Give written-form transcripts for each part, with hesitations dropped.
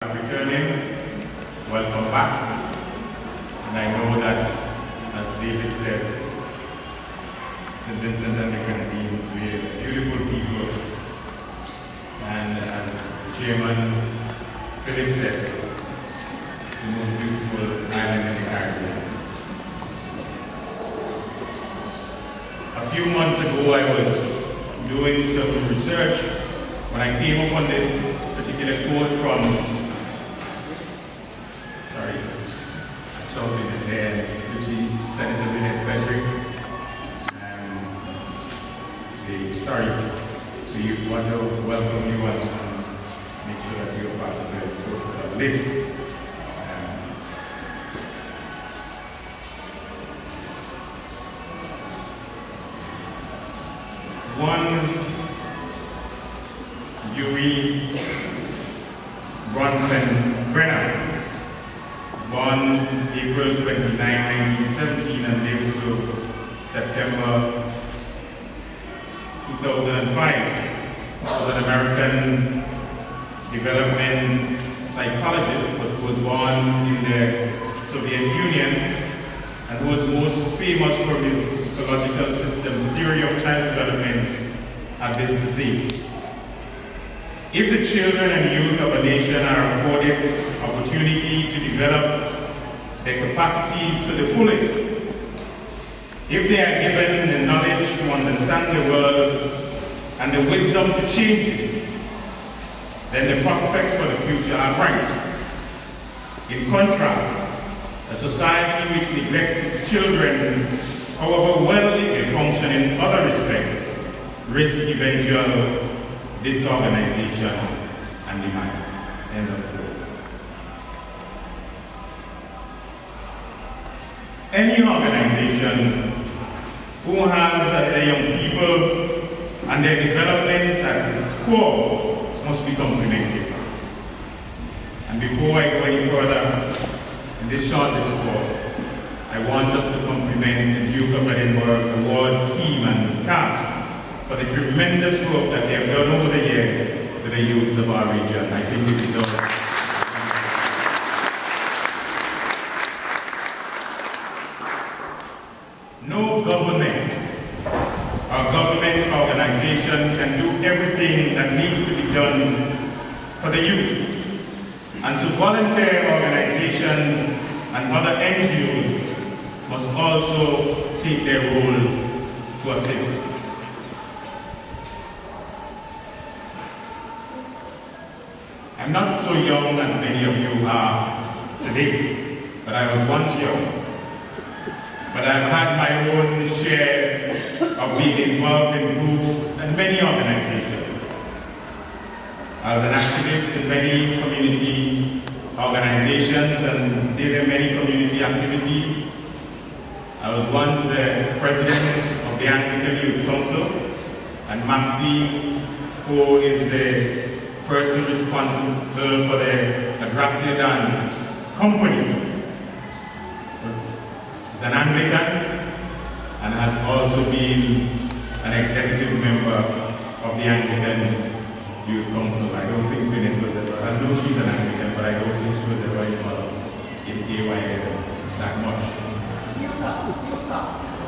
Returning, welcome back. And I know that, as David said, St. Vincent and the Grenadines, we are beautiful people. And as Chairman Philip said, it's the most beautiful island in the Caribbean. A few months ago, I was doing some research when I came upon this particular quote from something in there, it's the Senator William Frederick. We want to welcome you and make sure that you're part of the protocol list. One, Huey Bronfen Brenner, born April 29, 1917 and lived to September 2005. Was an American development psychologist, but who was born in the Soviet Union and who was most famous for his ecological system theory of child development, had this to say: if the children and youth of a nation are afforded opportunity to develop their capacities to the fullest, if they are given the knowledge to understand the world and the wisdom to change it, then the prospects for the future are bright. In contrast, a society which neglects its children, however well it may function in other respects, risks eventual disorganization and demise. End of quote. Any organization who has their young people and their development at its core must be complimented. And before I go any further in this short discourse, I want us to compliment the Duke of Edinburgh Award Scheme and cast for the tremendous work that they have done over the years with the youths of our region. I think we deserve it. No government or government organization can do everything that needs to be done for the youth. And so volunteer organizations and other NGOs must also take their roles to assist. I'm not so young as many of you are today, but I was once young. But I've had my own share of being involved in groups and many organizations. I was an activist in many community organizations and did many community activities. I was once the president of the Anglican Youth Council, and Maxine, who is the person responsible for the Gracia Dance Company, is an Anglican and has also been an executive member of the Anglican Youth Council. I don't think Vinit was ever, I know she's an Anglican, but I don't think she was ever involved in AYL that much.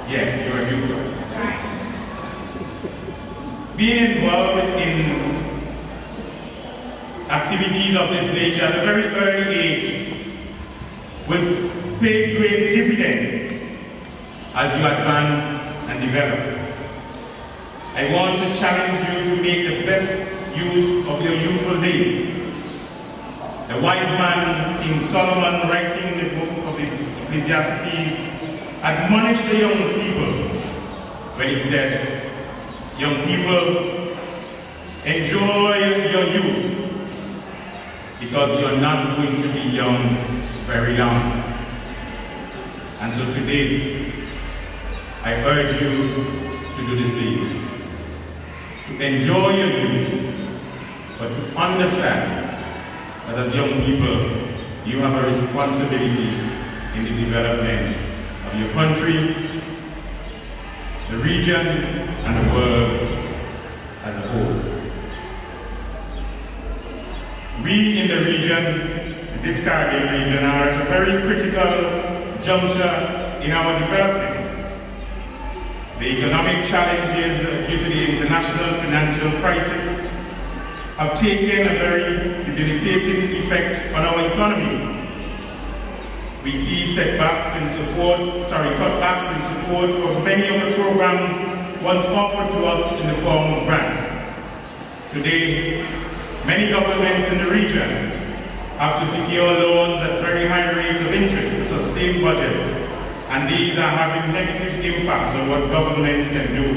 Yes, you're a youth. Being involved in activities of this nature at a very early age will pay great dividends as you advance and develop. I want to challenge you to make the best use of your youthful days. The wise man, King Solomon, writing the book of Ecclesiastes, admonished the young people when he said, young people, enjoy your youth, because you're not going to be young very long. And so today, I urge you to do the same. To enjoy your youth, but to understand that as young people, you have a responsibility in the development of your country, the region, and the world as a whole. We in the region, this Caribbean region, are at a very critical juncture in our development. The economic challenges due to the international financial crisis have taken a very debilitating effect on our economies. We see cutbacks in support for many of the programs once offered to us in the form of grants. Today, many governments in the region have to secure loans at very high rates of interest to sustain budgets, and these are having negative impacts on what governments can do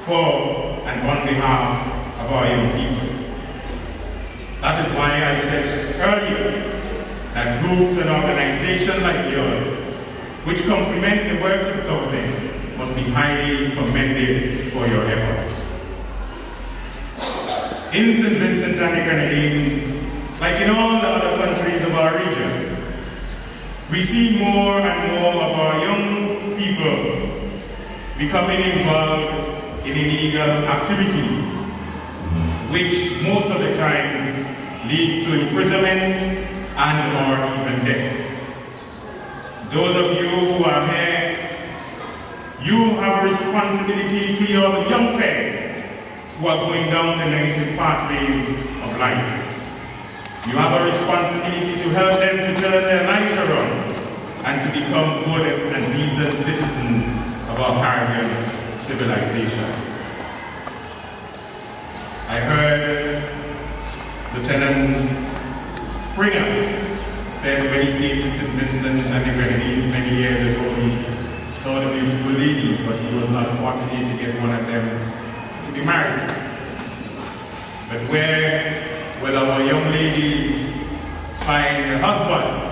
for and on behalf of our young people. That is why I said earlier that groups and organizations like yours, which complement the works of government, must be highly commended for your efforts. In St. Vincent and the Grenadines, like in all the other countries of our region, we see more and more of our young people becoming involved in illegal activities, which most of the times leads to imprisonment and or even death. Those of you who are here, you have a responsibility to your young peers who are going down the negative pathways of life. You have a responsibility to help them to turn their lives around and to become good and decent citizens of our Caribbean civilization. I heard Lieutenant Springer said when he came to St. Vincent and the Grenadines many years ago, he saw the beautiful ladies, but he was not fortunate to get one of them to be married to. But where will our young ladies find their husbands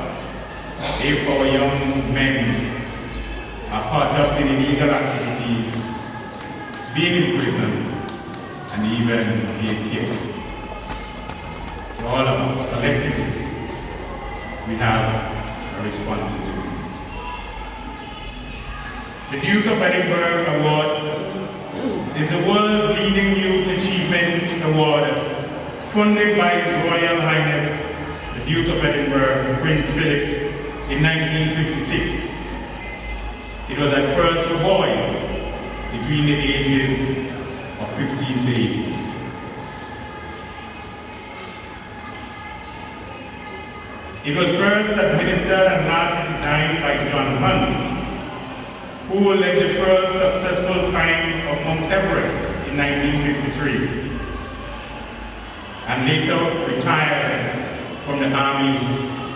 if our young men are caught up in illegal activities, being in prison, and even being killed? So all of us, collectively, we have a responsibility. The Duke of Edinburgh Awards is the world's leading youth achievement award, funded by His Royal Highness, the Duke of Edinburgh, Prince Philip, in 1956. It was at first for boys between the ages of 15 to 18. It was first administered and largely designed by John Hunt, who led the first successful climb of Mount Everest in 1953, and later retired from the army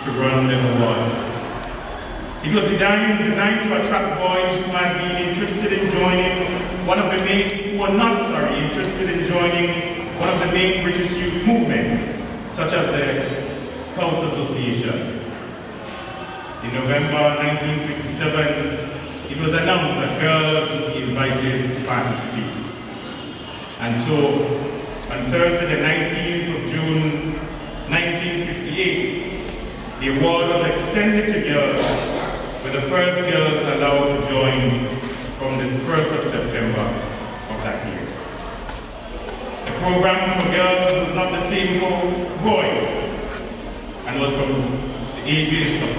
to run the award. It was designed to attract boys who had been interested in joining one of the main British youth movements, such as the Scouts Association. In November 1957, it was announced that girls would be invited to participate. And so, on Thursday the 19th of June 1958, the award was extended to girls, with the first girls allowed to join from the 1st of September of that year. The program for girls was not the same for boys, and was from the ages of